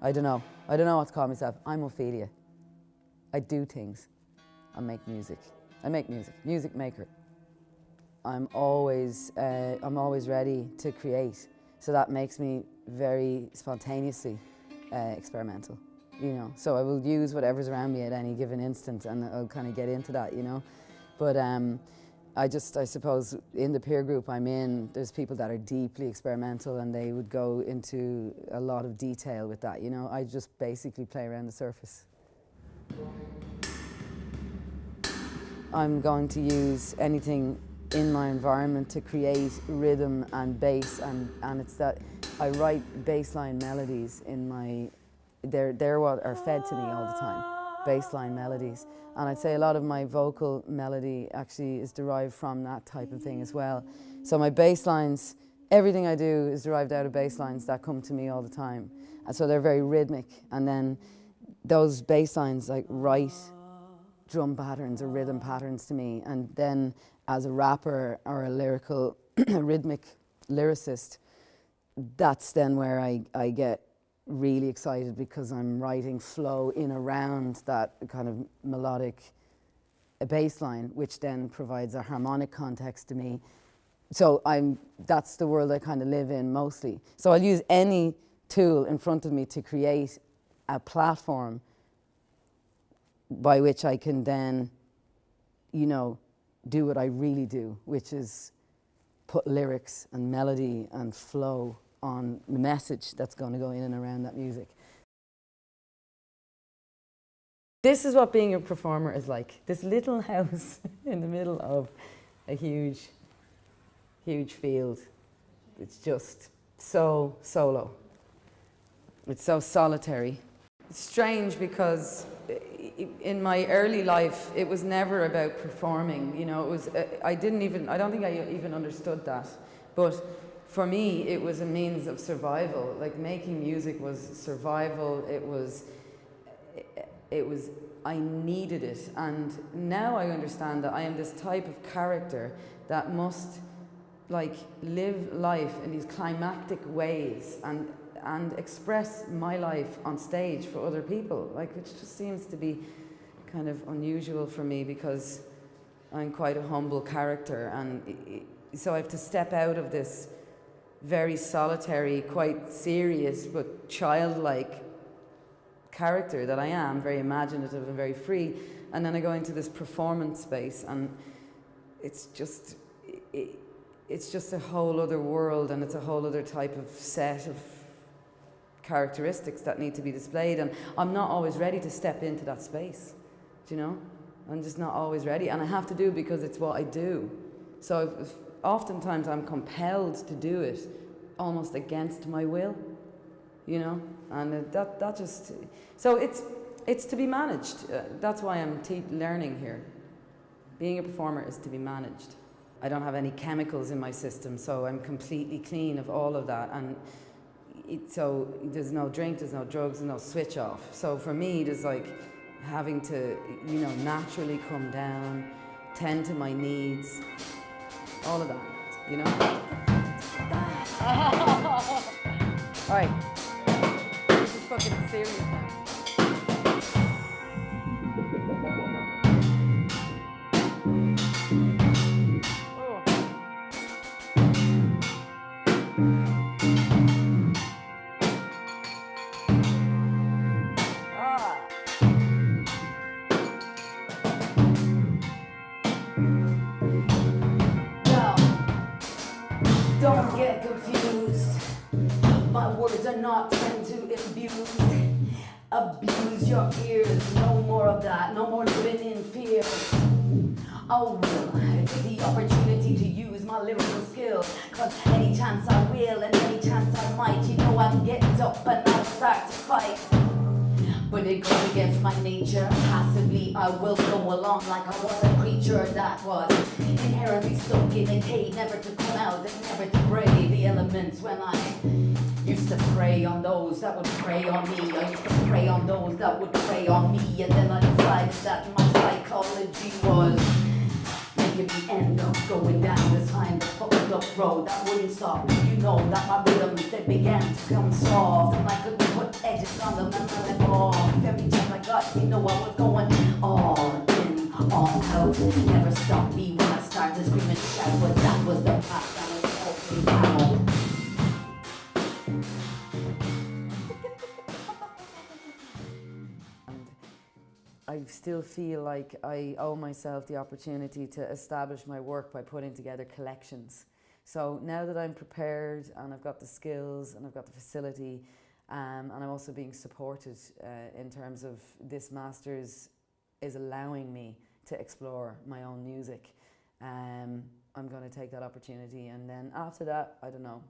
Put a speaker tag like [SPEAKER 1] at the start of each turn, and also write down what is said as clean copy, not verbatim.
[SPEAKER 1] I don't know. I don't know what to call myself. I'm Ophelia. I do things. I make music. I make music. Music maker. I'm always ready to create. So that makes me very spontaneously experimental, you know. So I will use whatever's around me at any given instant, and I'll kind of get into that, you know. But I suppose in the peer group I'm in, there's people that are deeply experimental and they would go into a lot of detail with that, you know. I just basically play around the surface. I'm going to use anything in my environment to create rhythm and bass, and it's that I write bassline melodies in my, they're what are fed to me all the time, bassline melodies. And I'd say a lot of my vocal melody actually is derived from that type of thing as well. So my bass lines, everything I do is derived out of bass lines that come to me all the time. And so they're very rhythmic. And then those bass lines like write drum patterns or rhythm patterns to me. And then as a rapper or a lyrical, rhythmic lyricist, that's then where I get really excited, because I'm writing flow in around that kind of melodic bass line, which then provides a harmonic context to me. So that's the world I kind of live in mostly. So I'll use any tool in front of me to create a platform by which I can then, you know, do what I really do, which is put lyrics and melody and flow on the message that's going to go in and around that music. This is what being a performer is like. This little house in the middle of a huge, huge field. It's just so solo. It's so solitary. It's strange because in my early life, it was never about performing. You know, it was, I don't think I even understood that. But for me, it was a means of survival. Like, making music was survival. It was, I needed it. And now I understand that I am this type of character that must, like, live life in these climactic ways and express my life on stage for other people, like, which just seems to be kind of unusual for me, because I'm quite a humble character, and so I have to step out of this very solitary, quite serious but childlike character that I am, very imaginative and very free, and then I go into this performance space, and it's just a whole other world, and it's a whole other type of set of characteristics that need to be displayed, and I'm not always ready to step into that space, do you know? I'm just not always ready, and I have to do it because it's what I do. So oftentimes I'm compelled to do it almost against my will, you know? And that just, so it's to be managed. That's why I'm learning here. Being a performer is to be managed. I don't have any chemicals in my system, so I'm completely clean of all of that. And so there's no drink, there's no drugs, there's no switch off. So for me, there's like having to, you know, naturally come down, tend to my needs, all of that, you know? All right, this is fucking serious now.
[SPEAKER 2] Don't get confused. My words are not meant to abuse your ears. No more of that, no more living in fear. I will take the opportunity to use my lyrical skill, cause any chance I will and any chance I might, you know I'm getting up and I'll start to fight. But it goes against my nature. Passively I will go along like I was a creature that was inherently stuck in a cage, never to come out and never to brave the elements. When I used to prey on those that would prey on me, I used to prey on those that would prey on me, and then I decided that my psychology was making me end up going down this kind of fucked up road that wouldn't stop. You know that my rhythms, they began to come soft, and I couldn't put edges on them and let it off. Every chance I got, you know I was going all in, all out. Never stopped me when I started screaming shout, but that was the path that was always out.
[SPEAKER 1] I still feel like I owe myself the opportunity to establish my work by putting together collections. So now that I'm prepared and I've got the skills and I've got the facility, and I'm also being supported in terms of this master's is allowing me to explore my own music, I'm going to take that opportunity, and then after that, I don't know,